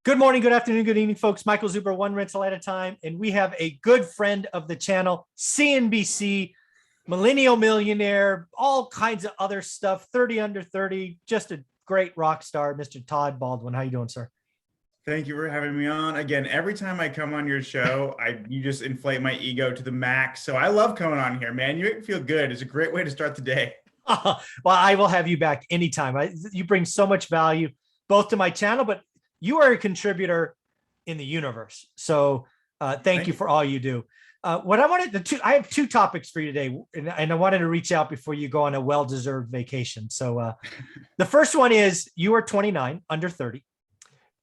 Good morning, good afternoon, good evening, folks. Michael Zuber, one rental at a time. And we have a good friend of the channel, CNBC, millennial millionaire, all kinds of other stuff, 30 under 30, just a great rock star, Mr. Todd Baldwin. How you doing, sir? Thank you for having me on. Again, every time I come on your show, you just inflate my ego to the max. So I love coming on here, man. You make me feel good. It's a great way to start the day. Well, I will have you back anytime. You bring so much value, both to my channel, but you are a contributor in the universe. So thank you for all you do. What I wanted to, I have two topics for you today, and I wanted to reach out before you go on a well-deserved vacation. So the first one is you are 29, under 30.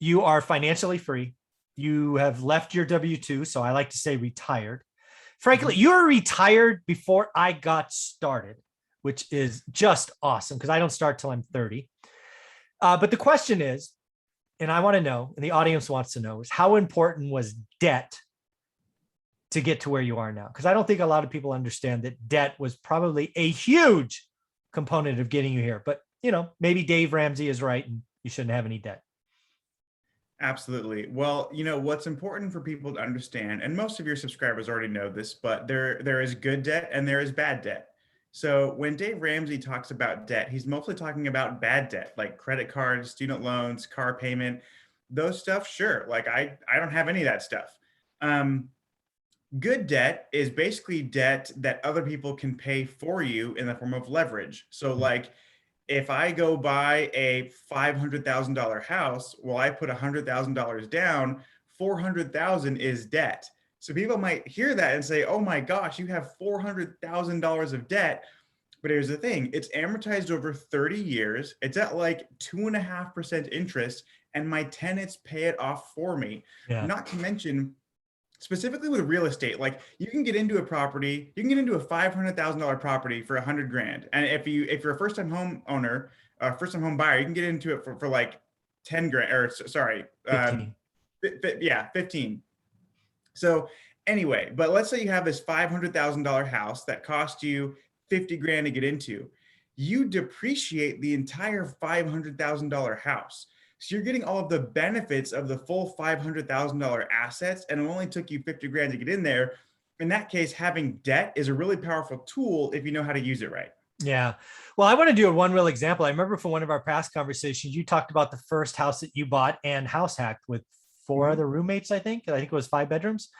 You are financially free. You have left your W-2, so I like to say retired. Frankly, you were retired before I got started, which is just awesome because I don't start till I'm 30. But the question is, and I want to know, and the audience wants to know, is how important was debt to get to where you are now? Because I don't think a lot of people understand that debt was probably a huge component of getting you here. But, you know, maybe Dave Ramsey is right and you shouldn't have any debt. Absolutely. Well, what's important for people to understand, and most of your subscribers already know this, but there is good debt and there is bad debt. So when Dave Ramsey talks about debt, he's mostly talking about bad debt, like credit cards, student loans, car payment, those stuff. Sure. Like I don't have any of that stuff. Good debt is basically debt that other people can pay for you in the form of leverage. So like if I go buy a $500,000 house, well, I put $100,000 down, 400,000 is debt. So people might hear that and say, oh my gosh, you have $400,000 of debt. But here's the thing, it's amortized over 30 years. It's at like 2.5% interest, and my tenants pay it off for me. Yeah. Not to mention, specifically with real estate, like you can get into a property, you can get into a $500,000 property for 100 grand. And if you're a first-time home owner, first-time home buyer, you can get into it for like 10 grand, or sorry, 15. Yeah, 15. So anyway, but let's say you have this $500,000 house that cost you 50 grand to get into. You depreciate the entire $500,000 house. So you're getting all of the benefits of the full $500,000 assets, and it only took you 50 grand to get in there. In that case, having debt is a really powerful tool if you know how to use it right. Yeah. Well, I want to do one real example. I remember from one of our past conversations, you talked about the first house that you bought and house hacked with four other roommates. I think it was 5 bedrooms.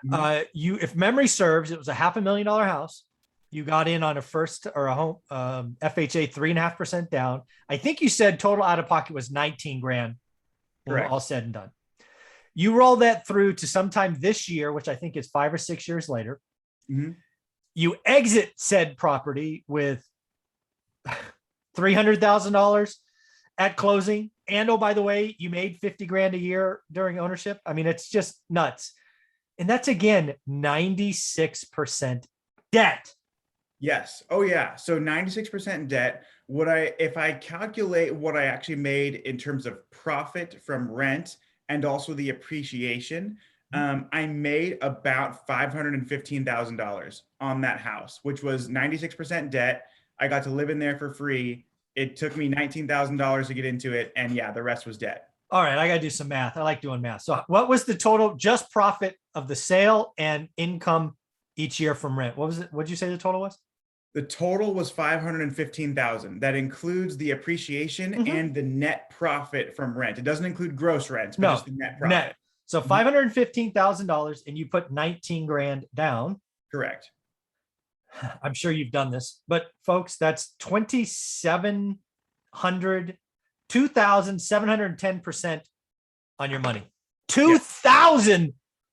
If memory serves, it was a $500,000 house. You got in on a first or a home FHA 3.5% down. I think you said total out of pocket was 19 grand. When all said and done. You roll that through to sometime this year, which I think is 5 or 6 years later. You exit said property with $300,000 at closing. And oh, by the way, you made 50 grand a year during ownership. I mean, it's just nuts. And that's again, 96% debt. Yes. Oh yeah. So 96% debt. If I calculate what I actually made in terms of profit from rent and also the appreciation, I made about $515,000 on that house, which was 96% debt. I got to live in there for free. It took me $19,000 to get into it. And yeah, the rest was debt. All right. I got to do some math. I like doing math. So what was the total just profit of the sale and income each year from rent? What was it? What did you say the total was? The total was 515,000. That includes the appreciation and the net profit from rent. It doesn't include gross rent, but just the net profit. Net. So $515,000, and you put 19 grand down. Correct. I'm sure you've done this, but folks, that's 2,710% on your money. 2,000. Yes.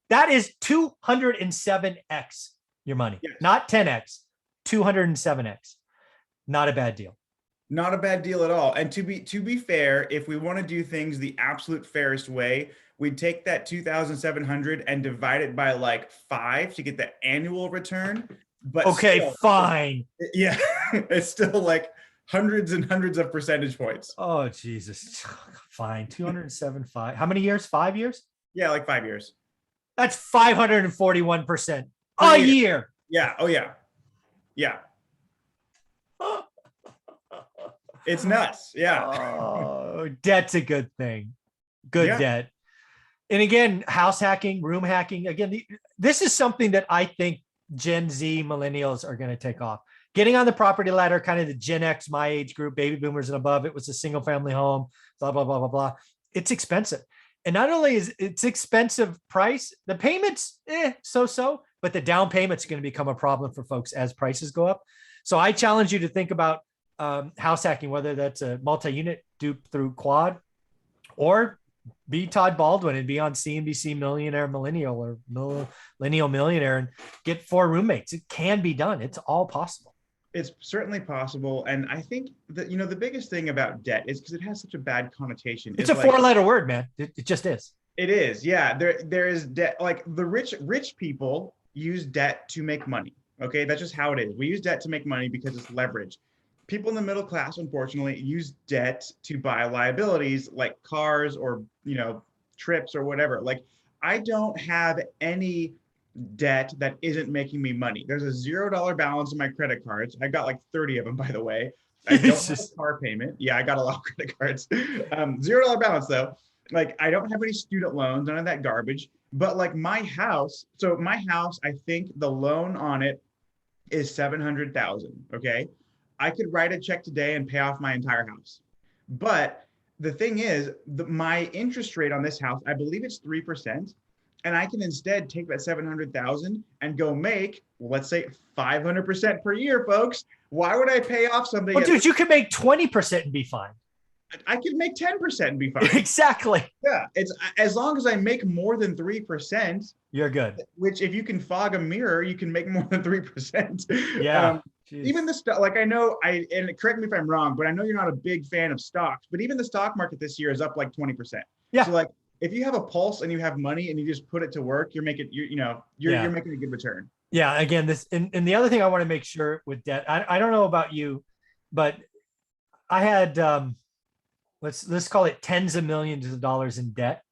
That is 207x your money, not 10x. 207x. Not a bad deal. Not a bad deal at all. And to be fair, if we want to do things the absolute fairest way, we'd take that 2,700 and divide it by like 5 to get the annual return. But okay, still, fine. Yeah, it's still like hundreds and hundreds of percentage points. Oh, Jesus. Fine. 207.5. How many years? 5 years? Yeah, like 5 years. That's 541% a year. Yeah. Oh, yeah. Yeah. It's nuts. Yeah. Oh, debt's a good thing. Good debt. And again, house hacking, room hacking. Again, this is something that I think Gen Z millennials are going to take off. Getting on the property ladder, kind of the Gen X, my age group, baby boomers and above. It was a single family home, blah, blah, blah, blah, blah. It's expensive. And not only is it's expensive price, the payments, so, but the down payment's going to become a problem for folks as prices go up. So I challenge you to think about house hacking, whether that's a multi-unit dupe through Quad, or be Todd Baldwin and be on CNBC Millionaire Millennial or Millennial Millionaire and get 4 roommates. It can be done. It's all possible. It's certainly possible. And I think that, the biggest thing about debt is because it has such a bad connotation. It's a 4-letter word, man. It just is. It is. Yeah. There is debt. Like the rich people use debt to make money. Okay. That's just how it is. We use debt to make money because it's leverage. People in the middle class, unfortunately, use debt to buy liabilities like cars or, trips or whatever. Like, I don't have any debt that isn't making me money. There's a $0 balance on my credit cards. I got like 30 of them, by the way. I don't have a car payment. Yeah, I got a lot of credit cards. $0 balance though. Like, I don't have any student loans, none of that garbage. But like my house, I think the loan on it is $700,000. Okay. I could write a check today and pay off my entire house. But the thing is, my interest rate on this house, I believe it's 3%. And I can instead take that 700,000 and go make, let's say 500% per year, folks. Why would I pay off something? Well, dude, you can make 20% and be fine. I could make 10% and be fine. Exactly. Yeah. It's as long as I make more than 3%. You're good. Which, if you can fog a mirror, you can make more than 3%. Yeah. Even the stock, like and correct me if I'm wrong, but I know you're not a big fan of stocks, but even the stock market this year is up like 20%. Yeah. So like, if you have a pulse and you have money and you just put it to work, you're making a good return. Yeah. Again, and the other thing I want to make sure with debt, I don't know about you, but I had, let's call it tens of millions of dollars in debt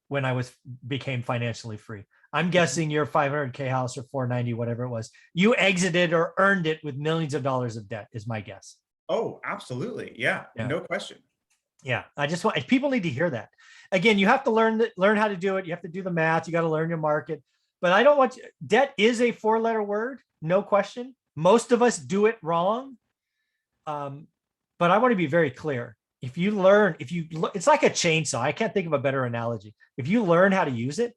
when I became financially free. I'm guessing your 500K house or 490, whatever it was, you exited or earned it with millions of dollars of debt is my guess. Oh, absolutely. Yeah. No question. Yeah. I just want, people need to hear that. Again, you have to learn how to do it. You have to do the math. You got to learn your market, but I don't want debt is a 4-letter word. No question. Most of us do it wrong. But I want to be very clear. It's like a chainsaw. I can't think of a better analogy. If you learn how to use it,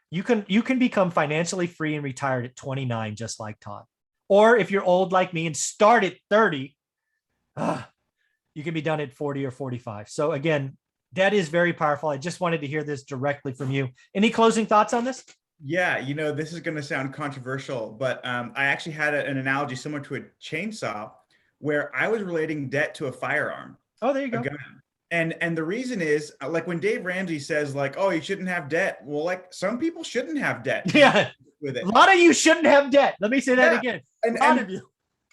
you can become financially free and retired at 29, just like Todd. Or if you're old like me and start at 30, you can be done at 40 or 45. So again, debt is very powerful. I just wanted to hear this directly from you. Any closing thoughts on this? Yeah, this is going to sound controversial, but I actually had an analogy similar to a chainsaw where I was relating debt to a firearm. Oh, there you go. A gun. And the reason is, like, when Dave Ramsey says like, oh, you shouldn't have debt. Well, like, some people shouldn't have debt. Yeah. With it. A lot of you shouldn't have debt. Let me say that again. A lot of you.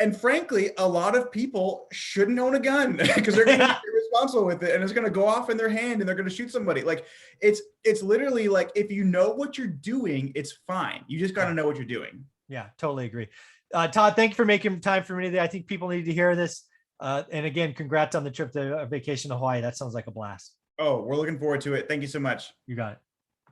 And frankly, a lot of people shouldn't own a gun because they're going to be irresponsible with it and it's going to go off in their hand and they're going to shoot somebody. Like, it's literally like, if you know what you're doing, it's fine. You just got to know what you're doing. Yeah, totally agree. Todd, thank you for making time for me today. I think people need to hear this. And again, congrats on the trip to vacation to Hawaii. That sounds like a blast. Oh, we're looking forward to it. Thank you so much. You got it.